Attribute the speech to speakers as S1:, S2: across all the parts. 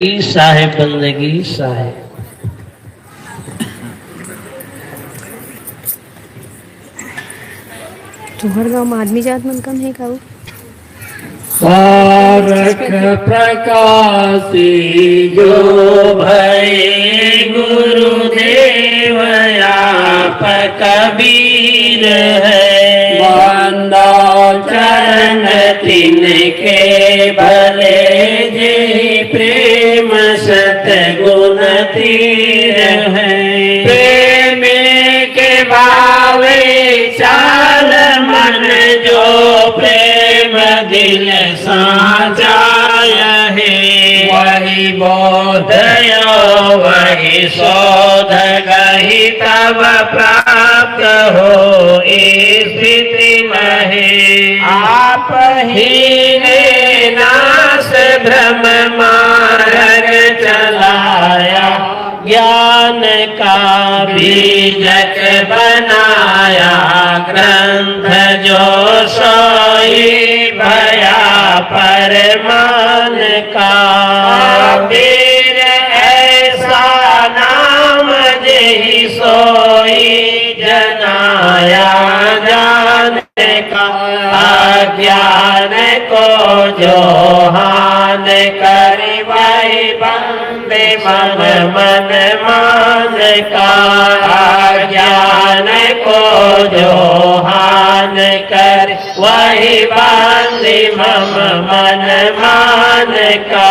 S1: साहेब बंदगी साहेब
S2: तोहर गाँव में आदमी जात मन कम है का?
S1: पारख प्रकाशी जो भय गुरुदेव आप कबीर है। बंदा चरण तिनके भले जे प्रेम सतगुण तीर है। प्रेम के भावे चाल मन जो प्रेम दिल साचाय है। वही बोधय वही शोध गही तब प्राप्त हो स्थिति महे। आप ही ने नाश भ्रम मार्ग चलाया ज्ञान का बीजक बनाया। ग्रंथ जो सोई भया परमान का। वीर ऐसा नाम जही सोई जनाया जान का। अज्ञान को जो हान करी वही बंदे मन मन मान का। अज्ञान को जो हान कर वही बंदे मम मन मान का।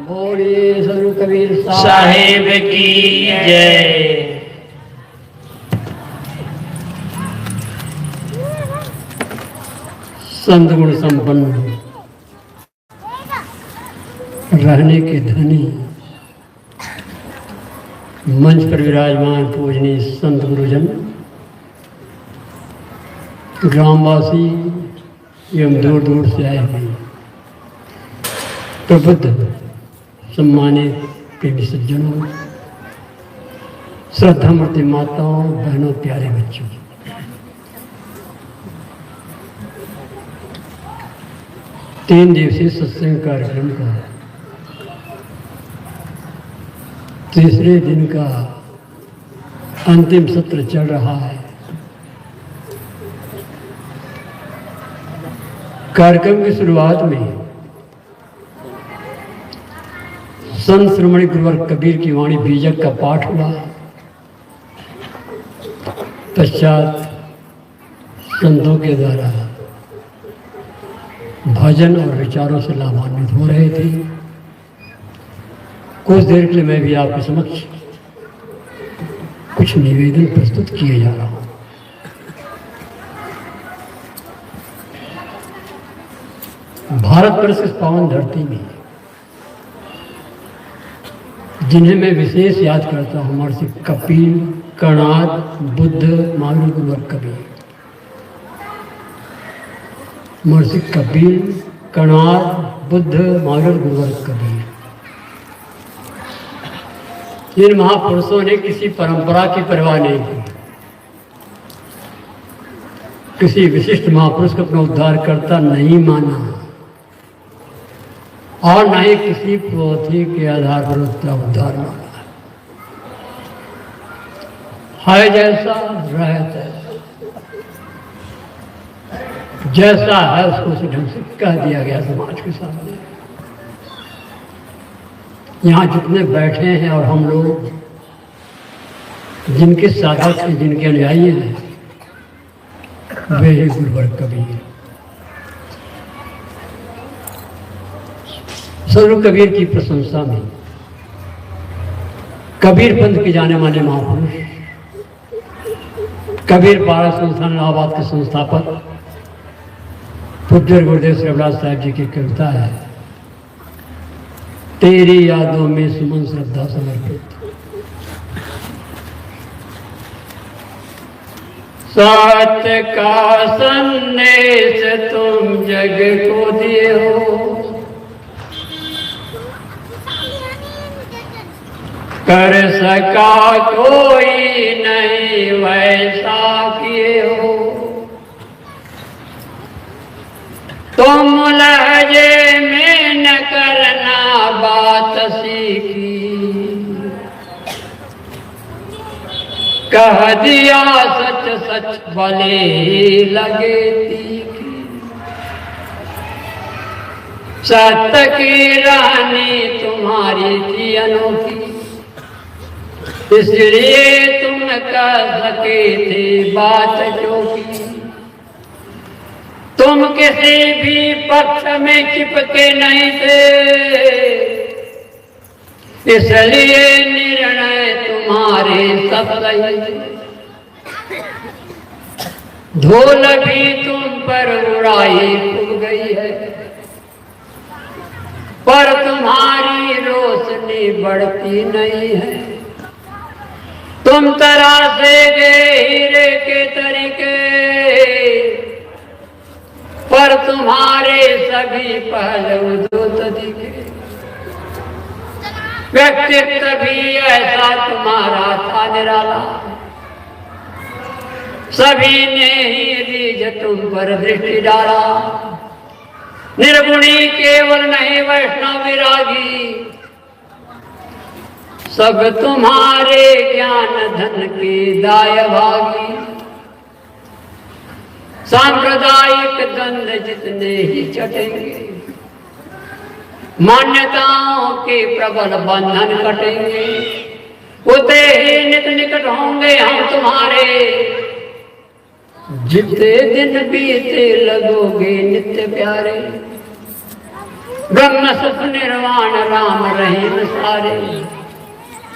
S3: बोलिए सदगुरु कबीर
S1: साहिब की जय।
S3: संत गुण संपन्न रहने के धनी मंच पर विराजमान पूजनीय संत गुरुजन, ग्रामवासी एवं दूर दूर से आए हुए प्रबुद्ध सम्मानित प्रेमी सज्जनों, श्रद्धामूर्ति माताओं, बहनों, प्यारे बच्चों, तीन दिवसीय सत्संग कार्यक्रम का तीसरे दिन का अंतिम सत्र चल रहा है। कार्यक्रम की शुरुआत में संत श्रोमणी गुरुवर कबीर की वाणी बीजक का पाठ हुआ। पश्चात संतों के द्वारा भजन और विचारों से लाभान्वित हो रहे थे। कुछ देर के लिए मैं भी आपके समक्ष कुछ निवेदन प्रस्तुत किए जा रहा हूं। भारतवर्ष इस पावन धरती में जिन्हें मैं विशेष याद करता हूं, महर्षि कपिल, कणाद, बुद्ध, महावीर, गुरुवर कबीर। महर्षि कपिल, कणाद, बुद्ध, महावीर, गुरुवर कबीर, इन महापुरुषों ने किसी परंपरा की परवाह नहीं की। किसी विशिष्ट महापुरुष को अपना उद्धारकर्ता नहीं माना और न ही किसी पोथी के आधार पर उसका उद्धार माना। है जैसा रहे तैसा, जैसा है उसको उसी ढंग से कह दिया गया समाज के सामने। यहाँ जितने बैठे हैं और हम लोग जिनके साधक हैं, जिनके अनुयायी हैं, वे ही गुरुवर कबीर। सदगुरु कबीर की प्रशंसा में कबीर पंथ के जाने माने महापुरुष, कबीर पारा संस्थान इलाहाबाद के संस्थापक पूज्य गुरुदेव श्री रविदास साहब जी की कविता है, तेरी यादों में सुमन श्रद्धा समर्पित। सत्य का संदेश तुम जग को दिए हो, कर सका कोई नहीं वैसा किए हो। तुम लहजे में न करना बात सीखी, कह दिया सच सच भले लगे तीखी। सत्य की रानी तुम्हारी थी अनोखी, इसलिए तुम कह सके थे बात जो की। तुम किसी भी पक्ष में चिपके नहीं थे, इसलिए निर्णय तुम्हारे सब सही थे। धूल भी तुम पर उड़ाई खूब गई है, पर तुम्हारी रोशनी बढ़ती नहीं है। तुम तराशे गए हीरे के तरीके, पर तुम्हारे सभी पहलू धूत दिखे। व्यक्तित्व भी ऐसा तुम्हारा था निराला, सभी ने ही रीझ तुम पर दृष्टि डाला। निर्गुणी केवल नहीं वैष्णव विरागी, सब तुम्हारे ज्ञान धन के दाय भागी। सांप्रदायिक द्वंद्व जितने ही चटेंगे, मान्यताओं के प्रबल बंधन कटेंगे, उतने ही नित निकट होंगे हम तुम्हारे। जितने दिन बीते लगोगे नित्य प्यारे, ब्रह्म सुख निर्वाण राम रहीम सारे।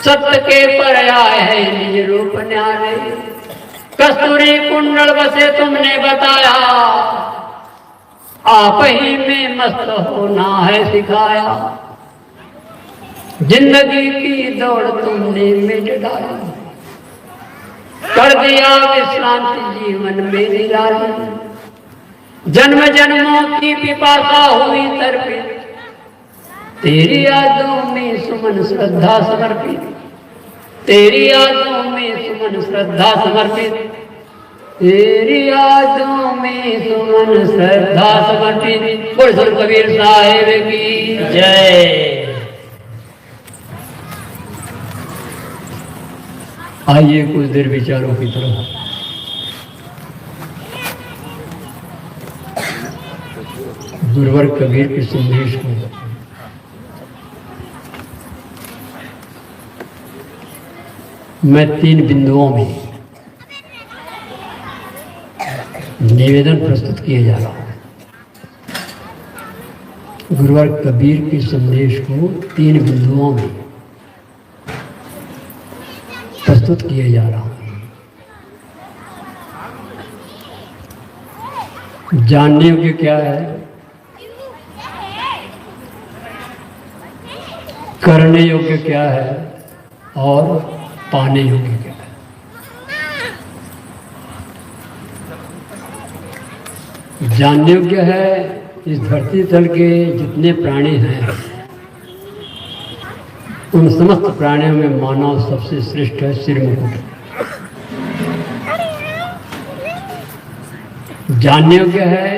S3: सत्य के पर्याय है निज रूप न्यारे, कस्तूरी कुंडल बसे तुमने बताया। आप ही में मस्त होना है सिखाया, जिंदगी की दौड़ तुमने मिट डाली। कर दिया विश्रांति जीवन में निराली, जन्म जन्मों की पिपासा हुई तर्पित। तेरी यादों में सुमन श्रद्धा समर्पित, तेरी यादों में सुमन श्रद्धा समर्पित, तेरी यादों में सुमन श्रद्धा समर्पित। बोल संत कबीर साहिब की
S1: जय।
S3: आइए कुछ देर विचारों की तरफ। गुरुवर कबीर के संदेश को मैं 3 बिंदुओं में निवेदन प्रस्तुत किए जा रहा हूं। गुरुवर कबीर के संदेश को 3 बिंदुओं में प्रस्तुत किए जा रहा हूं। जानने योग्य क्या है, करने योग्य क्या है और पाने योग्य क्या है। जानने योग्य है, इस धरती तल के जितने प्राणी हैं उन समस्त प्राणियों में मानव सबसे श्रेष्ठ है, सिर मुकुट। जानने योग्य है,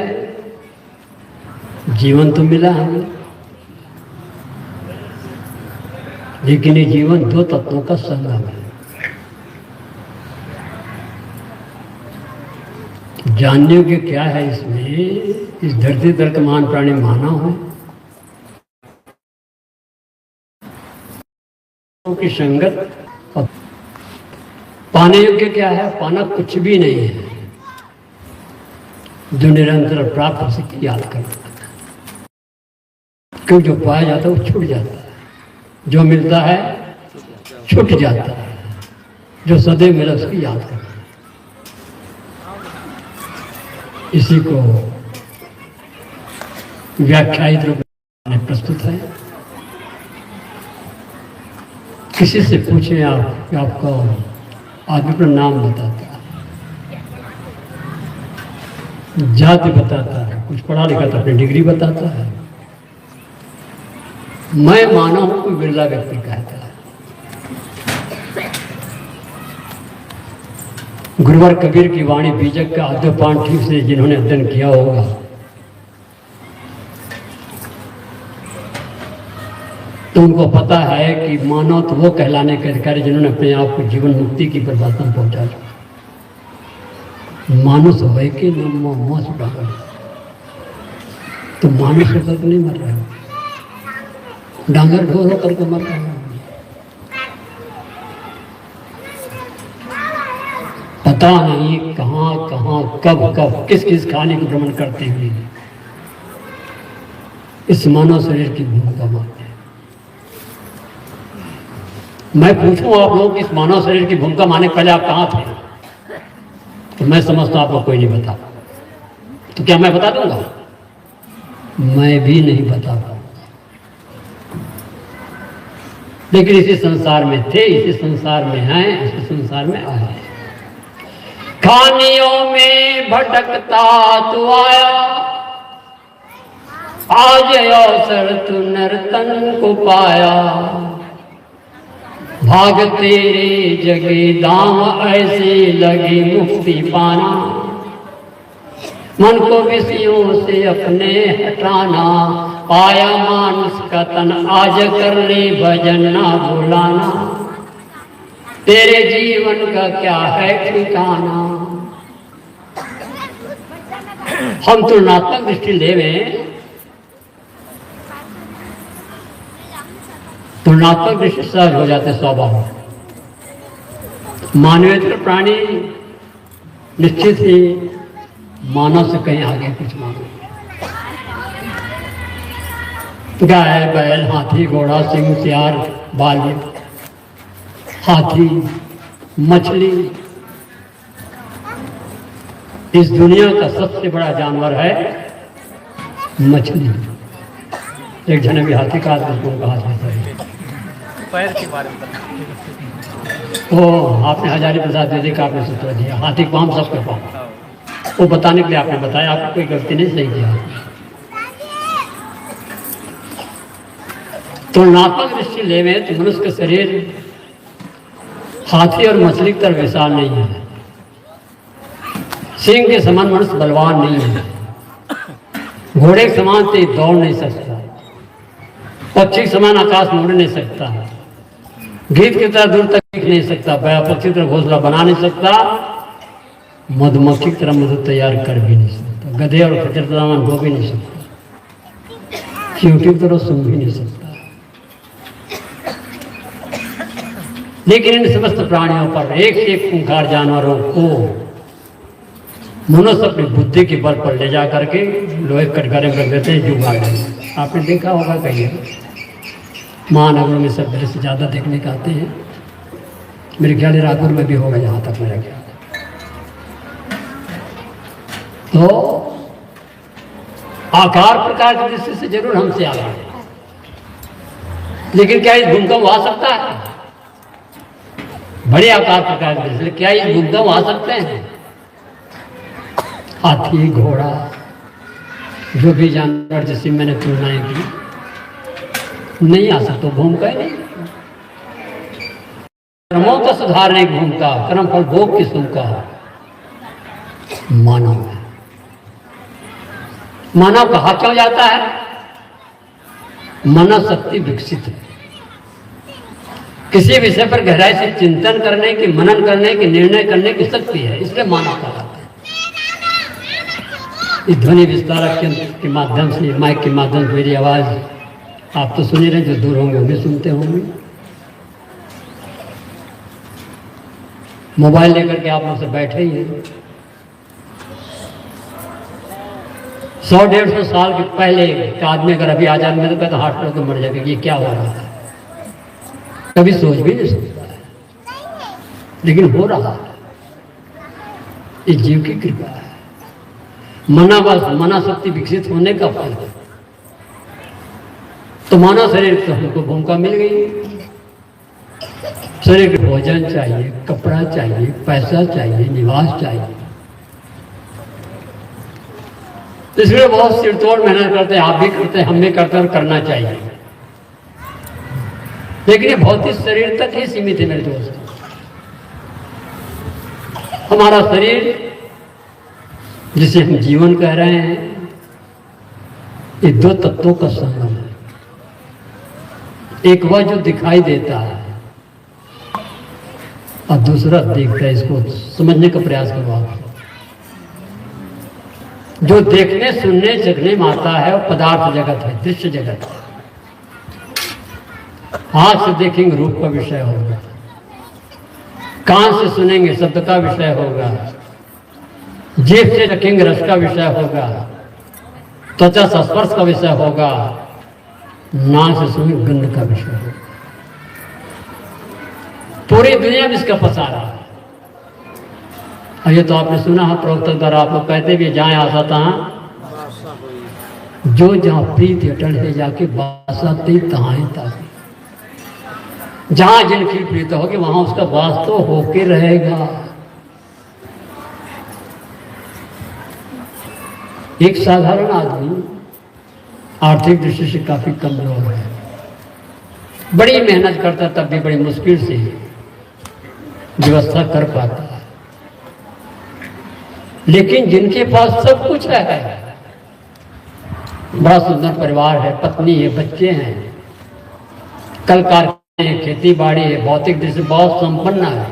S3: जीवन तो मिला हमें, लेकिन ये जीवन 2 तत्वों का संगम है। जानने योग्य क्या है इसमें, इस धरती तल का महान प्राणी मानव है की संगत। और पाने योग्य क्या है, पाना कुछ भी नहीं है, जो निरंतर प्राप्त हो सके याद करना। क्योंकि जो पाया जाता है वो छूट जाता है, जो मिलता है छूट जाता है, जो सदैव मिला उसकी याद करना। इसी को व्याख्यायित रूप में प्रस्तुत है। किसी से पूछें आप कि आपका आदमी अपना नाम बताता है, जाति बताता है, कुछ पढ़ा लिखा था अपनी डिग्री बताता है। मैं मानव हूं कोई बिरला व्यक्ति कहता है। गुरुवर कबीर की वाणी बीजक का आद्यपान ठीक से जिन्होंने अध्ययन किया होगा, तो उनको पता है कि मानव तो वो कहलाने के अधिकारी जिन्होंने अपने आप को जीवन मुक्ति की परिभाषा में पहुंचा दिया। मानुष हो कि न डांगर, तो मानुष होकर तो नहीं मर रहे हो, डांगर ढोर होकर के मर रहे हो। पता नहीं कहाँ कहाँ कब कब किस किस खाने को भ्रमण करते हुए इस मानव शरीर की भूमिका मानते हैं। मैं पूछूं आप लोग इस मानव शरीर की भूमिका माने पहले आप कहाँ थे, तो मैं समझता आपको कोई नहीं बता। तो क्या मैं बता दूंगा? मैं भी नहीं बता पाऊंगा। लेकिन इसी संसार में थे, इसी संसार में हैं, इसी संसार में आए। खानियों में भटकता तू आया, आज अवसर तू नर्तन को पाया। भाग तेरे जगे दाम ऐसे लगे मुक्ति पाना, मन को विषयों से अपने हटाना। आया मानुष का तन आज कर ले भजन ना भुलाना, तेरे जीवन का क्या है ठिकाना। हम तुलनात्मक दृष्टि लेवें, तुलनात्मक दृष्टि सहज हो जाते स्वभाव। मानवेतर प्राणी निश्चित ही मानव से कहीं आगे कुछ मानो। गाय बैल हाथी घोड़ा सिंह सियार बाली हाथी मछली, इस दुनिया का सबसे बड़ा जानवर है मछली। एक जने भी हाथी का कहा जाता है।
S4: पैर के बारे में
S3: ओ आपने हजारी प्रसाद दीदी का आपने सूत्र दिया, हाथी पाँव सबके पाँव, वो बताने के लिए आपने बताया। आपको कोई गलती नहीं, सही किया। तुलनात्मक दृष्टि लेवे तो मनुष्य का शरीर हाथी और मछली की तरह विशाल नहीं है। सिंह के समान मनुष्य बलवान नहीं है, घोड़े के समान तेज दौड़ नहीं सकता, पक्षी के समान आकाश में उड़ नहीं सकता, गीत की तरह दूर तक दिख नहीं सकता, पक्षी की तरह घोंसला बना नहीं सकता, मधुमक्खी की तरह मधु तैयार कर भी नहीं सकता, गधे और खच्चर की तरह हो भी नहीं सकता, चींटी की तरह सुन भी नहीं सकता। लेकिन इन समस्त प्राणियों पर एक से एक खूंखार जानवरों को मनुष्य अपनी बुद्धि के बल पर ले जा करके लोहे कटघरे में रख देते हैं, जुगाड़ है। आपने देखा होगा कहीं महानगरों में सब दृश्य ज़्यादा देखने के आते हैं। मेरे ख्याल रायपुर में भी होगा, जहाँ तक मेरा ख्याल है। तो आकार प्रकार की दृष्टि से जरूर हमसे आगे है, लेकिन क्या इस भूमिका में आ सकता है? बड़े आकार प्रकार की दृष्टि क्या इस भूमिका में आ सकते हैं? हाथी घोड़ा जो भी जानवर जिससे मैंने तुलनाएं की, नहीं आ सकता, भूमिका ही नहीं। कर्मों का सुधारने की भूमिका, कर्म फल भोग की भूमिका मानव है। मानव कहा क्यों जाता है? मानव शक्ति विकसित है, किसी विषय पर गहराई से चिंतन करने की, मनन करने की, निर्णय करने की शक्ति है, इसलिए मानव कहलाता है। इस ध्वनि विस्तारक के माध्यम से, माइक के माध्यम से मेरी आवाज आप तो सुन ही रहे, जो दूर होंगे उन्हें सुनते होंगे। मोबाइल लेकर के आप लोग से बैठे ही हैं। 100-150 साल के पहले एक आदमी अगर अभी आजाद में तो कहता हार्ट अटैक मर जाएगा, ये क्या हो रहा है? कभी सोच भी नहीं सकता है, लेकिन हो रहा है। ये जीव की कृपा है, मना शक्ति विकसित होने का फल है। तो मानव शरीर तो हमको भूमिका मिल गई। शरीर को भोजन चाहिए, कपड़ा चाहिए, पैसा चाहिए, निवास चाहिए, इसलिए बहुत सिरतोड़ मेहनत करते हैं। आप भी करते हैं, हम भी करते हैं, और करना चाहिए। लेकिन ये भौतिक शरीर तक ही सीमित है मेरे दोस्त। हमारा शरीर जिसे हम जीवन कह रहे हैं, ये दो तत्वों का संगम है। एक वह जो दिखाई देता है और दूसरा देखता है। इसको समझने का प्रयास करो आप। जो देखने सुनने जगने में आता है वो पदार्थ जगत है, दृश्य जगत है। हाथ से देखेंगे रूप का विषय होगा, कान से सुनेंगे शब्द का विषय होगा, जीभ से रखेंगे रस का विषय होगा, त्वचा से स्पर्श का विषय होगा, नाक से सुनेंगे गंध का विषय होगा। पूरी दुनिया में इसका पसारा है। और ये तो आपने सुना है प्रवक्ता द्वारा, आप लोग कहते भी जाए आशा तहाँ जो जहाँ प्रीत अटल है जाके बासा ती तहाँ ताकि, जहां जिनकी प्रीत होगी वहां उसका वास तो होके रहेगा। एक साधारण आदमी आर्थिक दृष्टि से काफी कमजोर है, बड़ी मेहनत करता तब भी बड़ी मुश्किल से व्यवस्था कर पाता है। लेकिन जिनके पास सब कुछ है, बड़ा सुंदर परिवार है, पत्नी है, बच्चे हैं, कल कारखाने हैं, खेती बाड़ी है, भौतिक दृष्टि से बहुत संपन्न है,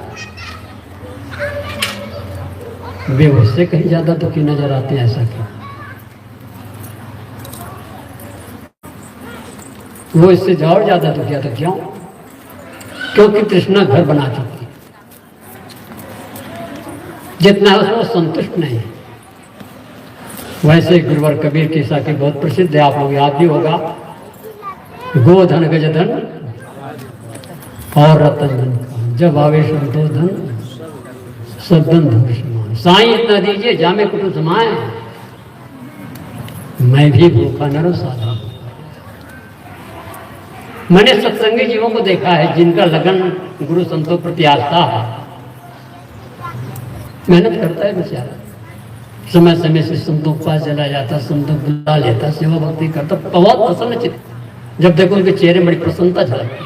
S3: वे उससे कहीं ज्यादा दुखी नजर आते हैं। ऐसा क्यों? वो इससे ज्यादा दुखी आता क्यों? क्योंकि तृष्णा घर बना चुकी है, जितना है उसमें संतुष्ट नहीं। वैसे गुरुवर कबीर की साखी बहुत प्रसिद्ध है, आप लोग याद भी होगा, गोधन गजधन और रतन धन, जब आवेश दो धन सब धन धूषमान। साईं इतना दीजिए जामे कुटुंब समाए, मैं भी भूखा न रहो साधा। मैंने सत्संगी जीवों को देखा है जिनका लगन गुरु संतों प्रति आस्था है, मेहनत करता है बेचारा, समय समय से संतों के पास चला जाता, संतों बुला लेता, सेवा भक्ति करता, बहुत प्रसन्न चित्त। जब देखो उनके चेहरे में बड़ी प्रसन्नता झलकती।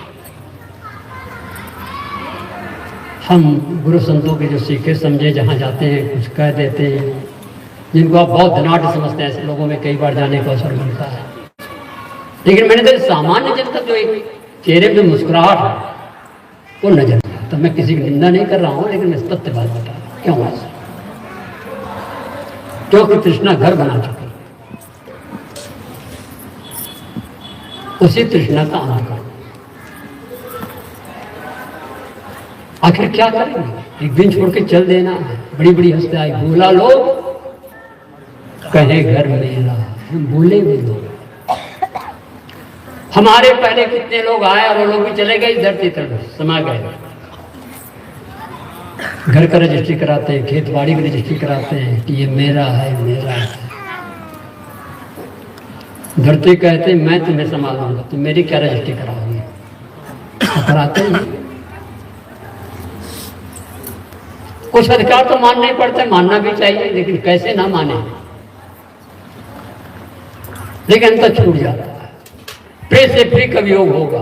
S3: हम गुरु संतों के जो सीखे समझे जहाँ जाते हैं कुछ कह देते हैं, जिनको आप बहुत धनाढ़ समझते हैं, ऐसे लोगों में कई बार जाने का अवसर मिलता है। लेकिन मैंने देखा सामान्य जन तक जो एक चेहरे में मुस्कुराहट है वो नजर नहीं आता। मैं किसी की निंदा नहीं कर रहा हूँ, लेकिन मैं तथ्य बात बता रहा हूँ। क्यों ऐसा? क्योंकि तृष्णा घर बना चुकी है, उसी तृष्णा का आनंद करो। आखिर क्या करेंगे? एक दिन छोड़ के चल देना है। बड़ी बड़ी हंसते आई, भूला लोग कहे घर मेरा, हम भूले भी लोग। हमारे पहले कितने लोग आए और वो लोग भी चले गए, इस धरती तरफ समा गए। घर का रजिस्ट्री कराते हैं, खेत बाड़ी की रजिस्ट्री कराते हैं कि ये मेरा है, मेरा है। धरती कहते मैं तुम्हें संभालूंगा, तुम मेरी क्या रजिस्ट्री कराओगे? कराते हैं। कुछ अधिकार तो मानना ही पड़ता है, मानना भी चाहिए, लेकिन कैसे ना माने। लेकिन अंतर छूट जाता है। प्रेम से प्रिय का वियोग होगा,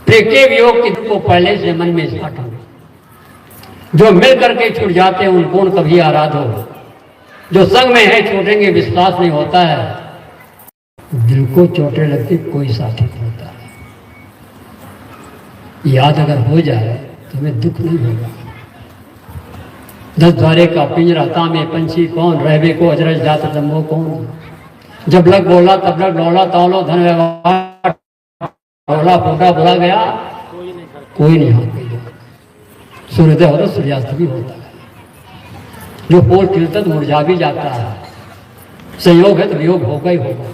S3: प्रिय के वियोग की को पहले से मन में स्फुट होगा। जो मिल करके छूट जाते हैं उनको कभी आराध हो, जो संग में है छूटेंगे विश्वास नहीं होता है। दिल को चोटें लगती कोई साथी नहीं होता है। याद अगर हो जाए तो हमें दुख नहीं होगा। 10 द्वारे का पिंजरा तामे पंछी कौन, रहबे को अजरज जात जम्बो कौन। जब लग बोला तब लग डोला, तौलो धन व्यवहार बोला फूटा बोला गया, कोई नहीं होता। सूर्योदय होता सूर्यास्त भी होता है। जो पोल खिलता तो मुरझा भी जाता है। संयोग है तो वियोग होगा ही होगा।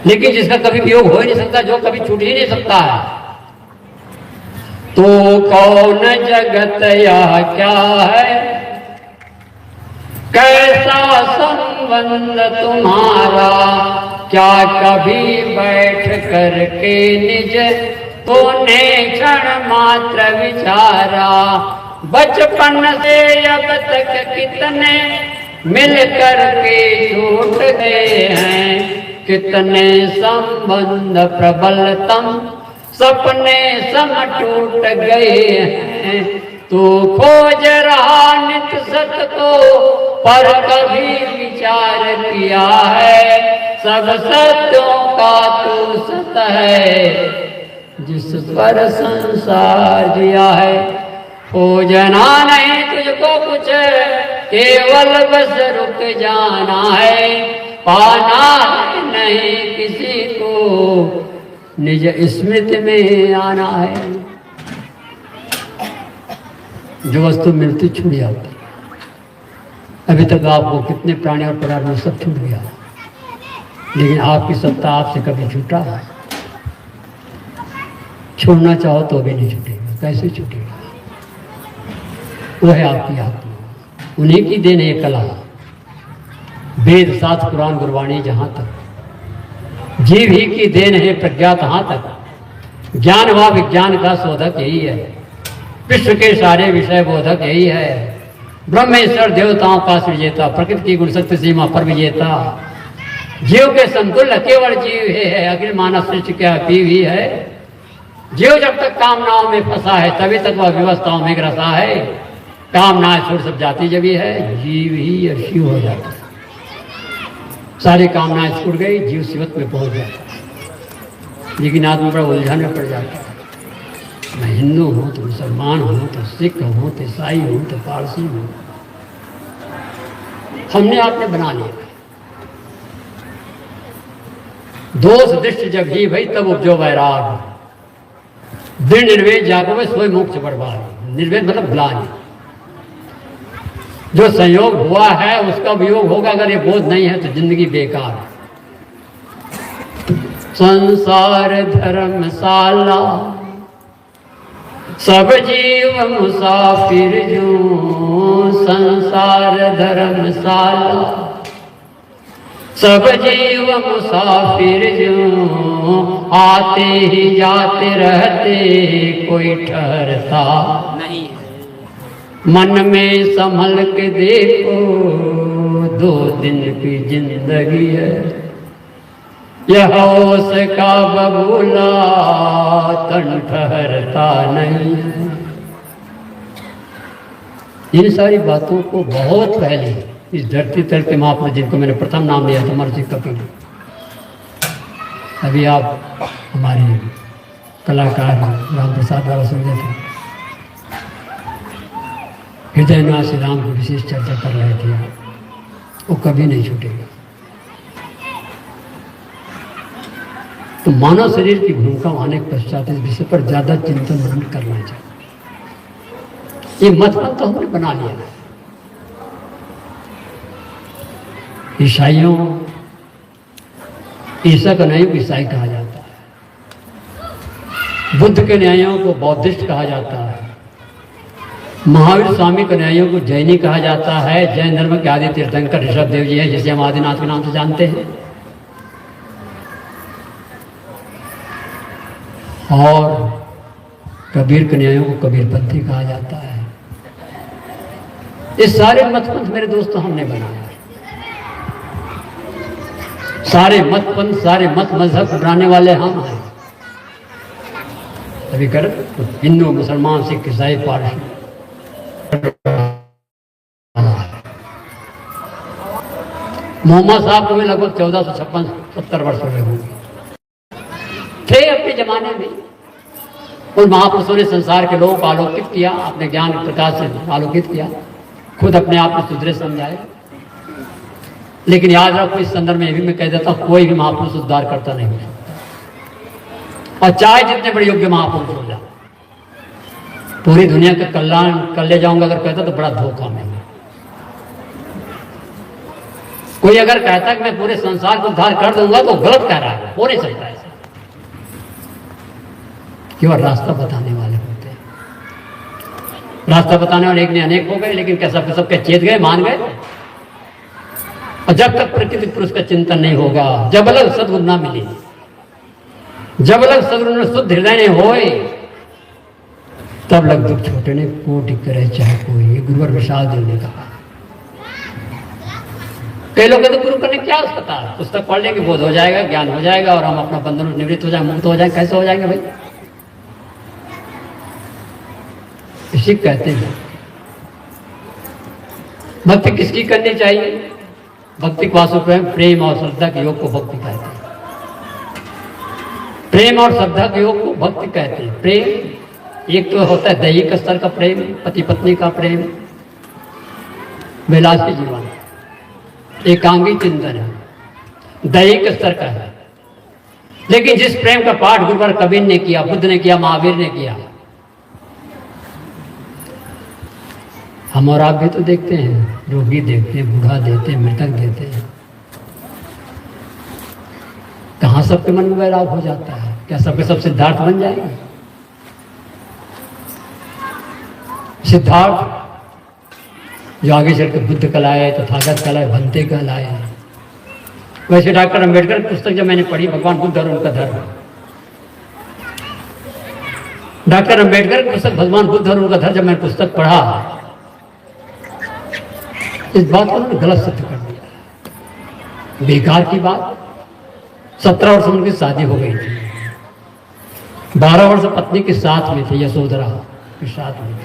S3: लेकिन जिसका कभी वियोग हो ही नहीं सकता, जो कभी छूट ही नहीं सकता है, तो कौन जगत या क्या है, कैसा संबंध तुम्हारा, क्या कभी बैठ करके निज तूने क्षण मात्र विचारा। बचपन से अब तक कितने मिल करके छूट गए हैं, कितने संबंध प्रबलतम सपने सम टूट गए हैं। तू खोज रहा नित सत को, पर कभी विचार किया है, सब सत्यों का तू सत है, जिस पर संसार जिया है। पूजना नहीं तुझको कुछ, केवल बस रुक जाना है। पाना नहीं किसी को, निज स्मृति में आना है। जो वस्तु मिलती छूट जाती। अभी तक आपको कितने प्राणी और पदार्थ में सब छूट गया, लेकिन आपकी सत्ता आपसे कभी छूटा है? छोड़ना चाहो तो भी नहीं छूटेगा। कैसे छूटेगा? वो है आपकी आत्मा, उन्हीं की देन है कला। वेद शास्त्र कुरान गुरबाणी जहाँ तक जीव ही की देन है प्रज्ञा, तहाँ तक ज्ञान व विज्ञान का शोधक यही है। विश्व के सारे विषय बोधक यही है। ब्रह्मेश्वर देवताओं का विजेता, प्रकृति की गुण शक्ति सीमा पर विजेता, जीव के संतुल्य केवल जीव है। अखिल मानव सृष्टि क्या पीव ही है। जीव जब तक कामनाओं में फंसा है तभी तक वह व्यवस्थाओं में ग्रसा है। कामनाएं छोड़ सब जाती जब ही है, जीव ही शिव हो जाता है। सारी कामनाएं छूट गई, जीव शिवत्व में पहुंच जाता। लेकिन आदमी बड़ा उलझन में पड़ जाता है। मैं हिंदू हूँ तो मुसलमान हूँ तो सिख हूँ तो ईसाई हूँ तो पारसी हूँ। हमने आपने बना लिया। दोष दृष्टि जब ही भई तब उपजो वैराग, दृढ़ निर्वेद जागो में सोई मोक्ष बर्बाद। निर्वेद मतलब ग्लानि। जो संयोग हुआ है उसका वियोग होगा। अगर ये बोध नहीं है तो जिंदगी बेकार। संसार धर्मशाला, सब जीव मुसाफिर जो। संसार धर्मशाला, सब जीव मुसाफिर जो। आते ही जाते रहते, कोई ठहरता नहीं। मन में संभल के देखो, 2 दिन की जिंदगी है। यह होश का बबूला, तन ठहरता नहीं है। इन सारी बातों को बहुत पहले इस धरती तल के महापुरुष, जिनको मैंने प्रथम नाम दिया था महर्षि कपिल, अभी आप हमारे कलाकार राम प्रसाद द्वारा सुन रहे थे। हृदयनाथ श्री राम की विशेष चर्चा कर रहे थे। वो कभी नहीं छूटेगा। तो मानव शरीर की भूमिका आने के पश्चात इस विषय पर ज्यादा चिंतन मनन करना चाहिए। ये मतलब तो हमने बना लिया है। ईसाइयों, ईसा का न्यायों को ईसाई कहा जाता है। बुद्ध के न्यायों को बौद्धिस्ट कहा जाता है। महावीर स्वामी के न्यायों को जैनी कहा जाता है। जैन धर्म के आदि तीर्थंकर ऋषभ देव जी हैं, जिसे हम आदिनाथ के नाम से जानते हैं। और कबीर के न्यायों को कबीरपंथी कहा जाता है। ये सारे मतपंथ मेरे दोस्तों हमने बनाया। सारे मतपंथ, सारे मत मजहब बनाने वाले हम हैं। अभी कर हिंदू, मुसलमान, सिख, ईसाई, पारसी, मोहम्मद साहब को भी लगभग 1456-70 वर्ष हो गए होंगे। थे अपने जमाने में। उन महापुरुषों ने संसार के लोगों को आलोकित किया, अपने ज्ञान प्रकाश से आलोकित किया, खुद अपने आप को सुधरे समझाए। लेकिन याद रखो, इस संदर्भ में भी मैं कह देता हूं, कोई भी महापुरुष उद्धार करता नहीं हो सकता। और चाहे जितने बड़े योग्य महापुरुष हो जाए, पूरी दुनिया का कल्याण कर ले जाऊंगा अगर कहता तो बड़ा धोखा में। कोई अगर कहता कि मैं पूरे संसार को उद्धार कर दूंगा तो गलत कह रहा है। हो नहीं सकता ऐसा। केवल रास्ता बताने वाले होते हैं। रास्ता बताने वाले एक ने अनेक हो गए, लेकिन क्या सबके चेत गए, मान गए? और जब तक प्रकृति पुरुष का चिंतन नहीं होगा, जब अलग सदगुरु ना मिले, जब अलग सदगुरु शुद्ध हृदय ने होए, तब लग दुख छोटे ने कोटि करे चाहे कोई। ये गुरुवर विशाल देव ने कहा। कई लोग तो गुरु करने क्या पता, पुस्तक पढ़ लेंगे, बोध हो जाएगा, ज्ञान हो जाएगा और हम अपना बंधन निवृत्त हो जाए, मुक्त हो जाए। कैसे हो जाएंगे भाई? इसी कहते हैं भक्ति किसकी करनी चाहिए? भक्ति का वास्तविक प्रेम, प्रेम और श्रद्धा के योग को भक्ति कहते हैं। प्रेम और श्रद्धा के योग को भक्ति कहते हैं। प्रेम एक तो होता है दैहिक स्तर का प्रेम, पति पत्नी का प्रेम, विलासी जीवन, एकांगी चिंतन है, दैहिक स्तर का है। लेकिन जिस प्रेम का पाठ गुरुवर कबीर ने किया, बुद्ध ने किया, महावीर ने किया, हम और आप भी तो देखते हैं, रोगी देखते हैं, बूढ़ा देते हैं, मृतक देते हैं। कहाँ सबके मन में वैराग हो जाता है? क्या सबके सब सिद्धार्थ बन जाएंगे? सिद्धार्थ जो आगे चलकर बुद्ध कहलाए, तथागत कहलाए, भंते कहलाए। वैसे डॉक्टर अंबेडकर की पुस्तक जब मैंने पढ़ी, भगवान बुद्ध और उनका धर्म, डॉक्टर अंबेडकर की पुस्तक भगवान बुद्ध और उनका धर्म, जब मैंने पुस्तक पढ़ा, इस बात को उन्होंने गलत सिद्ध कर दिया। बेकार की बात। 17 वर्ष उनकी शादी हो गई थी, 12 वर्ष पत्नी के साथ में थे, यशोधरा के साथ में।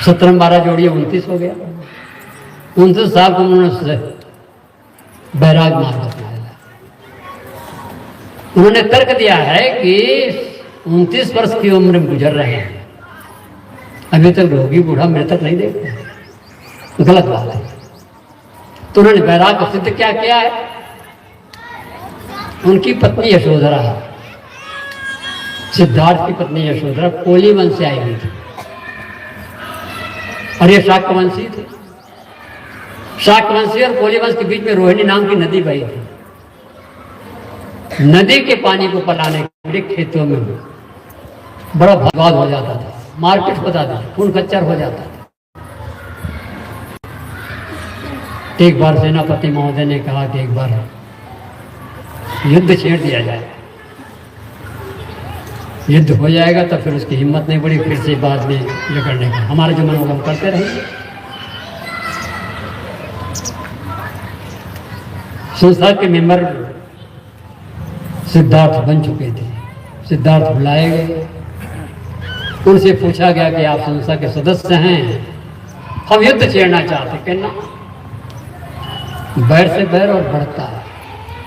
S3: 17 में 12 जोड़िए 29 हो गया। 29 साल को उन्होंने बैराग मार्ग अपनाया। उन्होंने तर्क दिया है कि 29 वर्ष की उम्र में गुजर रहे हैं, अभी तक रोगी बूढ़ा मृतक नहीं देखते। गलत बात है। तो उन्होंने बैराग को सिद्ध क्या किया है? उनकी पत्नी यशोधरा, सिद्धार्थ की पत्नी यशोधरा कोली वंश से आई हुई थी और ये शाक्यवंशी थे। शाक्यवंशी और कोली वंश के बीच में रोहिणी नाम की नदी बही थी। नदी के पानी को पलाने के लिए खेतों में बड़ा बर्बाद हो जाता था, मार्केट हो जाता था, खून खच्चर हो जाता था। एक बार सेनापति महोदय ने कहा कि एक बार युद्ध छेड़ दिया जाए, युद्ध हो जाएगा तो फिर उसकी हिम्मत नहीं पड़ी फिर से बाद में ये करने का। हमारे जो मन होगा हम करते रहेंगे। संस्था के मेंबर सिद्धार्थ बन चुके थे। सिद्धार्थ बुलाए गए, उनसे पूछा गया कि आप संस्था के सदस्य हैं, हम युद्ध छेड़ना चाहते। कहना बैर से बैर और बढ़ता है।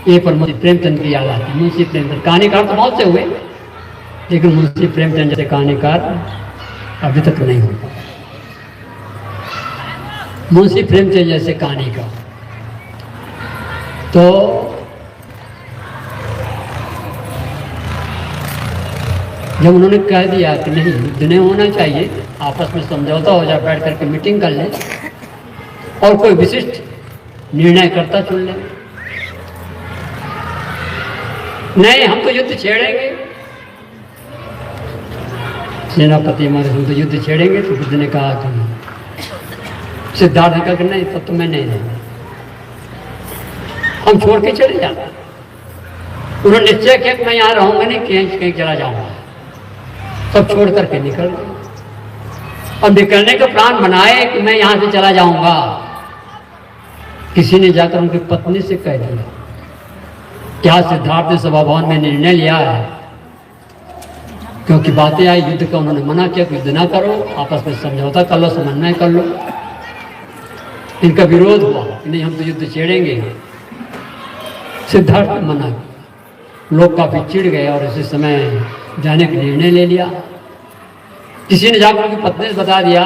S3: ये पर मुंशी प्रेमचंद की याद आती। मुंशी प्रेमचंद कहानीकार तो बहुत से हुए, लेकिन मुंशी प्रेमचंद जैसे कहानीकार अभी तक नहीं हुआ। मुंशी प्रेमचंद जैसे कहानीकार तो जब उन्होंने कह दिया कि नहीं युद्ध नहीं होना चाहिए, आपस में समझौता हो जाए, बैठ करके मीटिंग कर लें और कोई विशिष्ट निर्णय करता चुन लें। नहीं हम तो युद्ध छेड़ेंगे। सेनापति हमारे हम तो युद्ध छेड़ेंगे। तो बुद्ध ने कहा कि सिद्धार्थ ने कहा कि नहीं तब तो मैं नहीं रहूंगा, हम छोड़ के चले जाते। उन्होंने निश्चय किया कि मैं यहाँ रहूंगा नहीं, कहीं चला जाऊंगा। सब छोड़ करके निकल गए और निकलने का प्लान बनाए कि मैं यहाँ से चला जाऊंगा। किसी ने जाकर उनकी पत्नी से कह दिया, क्या सिद्धार्थ ने सभा भवन में निर्णय लिया है? क्योंकि बातें आई युद्ध का, उन्होंने मना किया कि युद्ध ना करो, आपस में समझौता कर लो, समन्वय कर लो। इनका विरोध हुआ कि नहीं हम तो युद्ध छेड़ेंगे। सिद्धार्थ ने मना किया। लोग काफी चिढ़ गए और इसी समय जाने का निर्णय ले लिया। किसी ने जाकर उनकी पत्नी से बता दिया।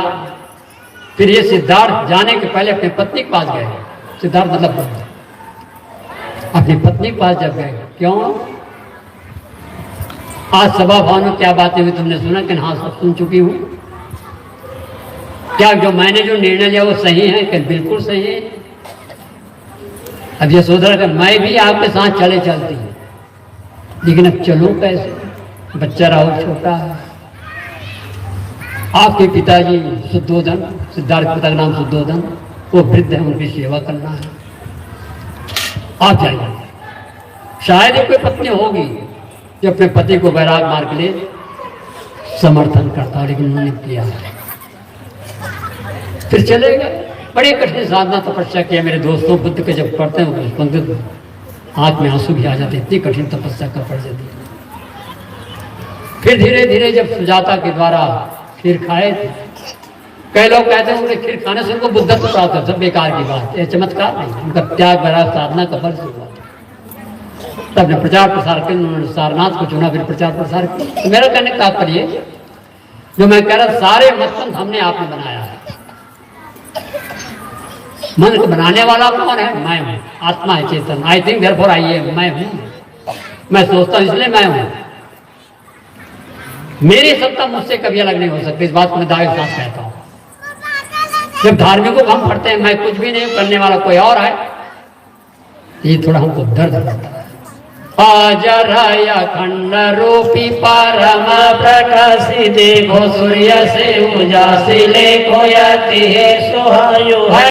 S3: फिर ये सिद्धार्थ जाने के पहले अपनी पत्नी के पास गए। सिद्धार्थ मतलब अपनी पत्नी के पास जब गए, क्यों आज सभा भवन में क्या बातें हुई तुमने सुना? कि हाँ सब सुन चुकी हूँ। क्या जो मैंने जो निर्णय लिया वो सही है? कि बिल्कुल सही है। अब यशोधरा का मैं भी आपके साथ चले चलती हूँ, लेकिन अब चलूं कैसे? बच्चा राहुल छोटा है। आपके पिताजी शुद्धोधन, सिद्धार्थ पिता का नाम शुद्धोधन, वो वृद्ध है, उनकी सेवा करना है। आप जाइए। शायद ही कोई पत्नी होगी जो अपने पति को बैराग मार के लिए समर्थन करता, लेकिन उन्होंने किया। फिर चले गए। बड़ी कठिन साधना तपस्या किया मेरे दोस्तों। बुद्ध के जब पढ़ते हैं पंडित आंख में आंसू भी आ जाते, इतनी कठिन तपस्या कर पड़ जाती। फिर धीरे धीरे जब सुजाता के द्वारा खीर खाए थे, कई लोग कहते हैं उनके खीर खाने से उनको बुद्धत्व प्राप्त है, सब बेकार की बात, ये चमत्कार नहीं, उनका त्याग भरा साधना का फल से हुआ। तब ने प्रचार प्रसार किया, उन्होंने सारनाथ को चुना, फिर प्रचार प्रसार किया। तो मेरा कहने का तात्पर्य जो मैं कह रहा, सारे मतलब हमने आपने बनाया है। मन को बनाने वाला कौन है? मैं हूँ, आत्मा है, चेतन। I think therefore I am, मैं हूँ, मैं सोचता हूँ इसलिए मैं हूँ। मेरी सत्ता मुझसे कभी अलग नहीं हो सकती, इस बात को मैं दावे के साथ कहता हूँ। जब धार्मिकों को हम पढ़ते हैं मैं कुछ भी नहीं, करने वाला कोई और है, ये थोड़ा हमको दर्द होता है। अजरय अखंड रूपी परम प्रकाशी, देखो सूर्य से उजासी, लेखो यति है सोहायो है।